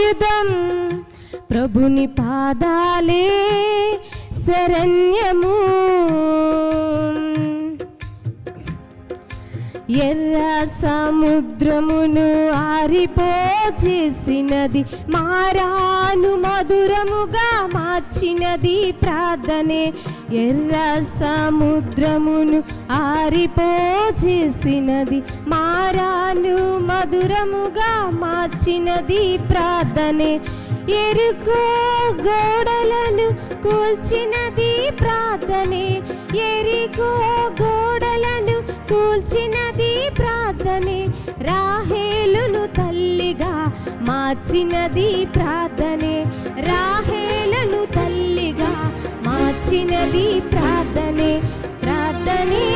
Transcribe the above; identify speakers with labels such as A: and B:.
A: ఆయుధం, ప్రభుని పాదాలే శరణ్యము. ఎర్ర సముద్రమును ఆరిపోచేసినది, మారాను మధురముగా మార్చినది ప్రార్థనే. ఎర్ర సముద్రమును ఆరిపోచేసినది, మారాను మధురముగా మార్చినది ప్రార్థనే. ఎరుకో గోడలను కూల్చినది ప్రార్థనే. ఎరికో గోడలను కూల్చినది ప్రార్థనే. రాహేలును తల్లిగా మార్చినది ప్రార్థనే. రాహేలును తల్లిగా మార్చినది ప్రార్థనే. ప్రార్థనే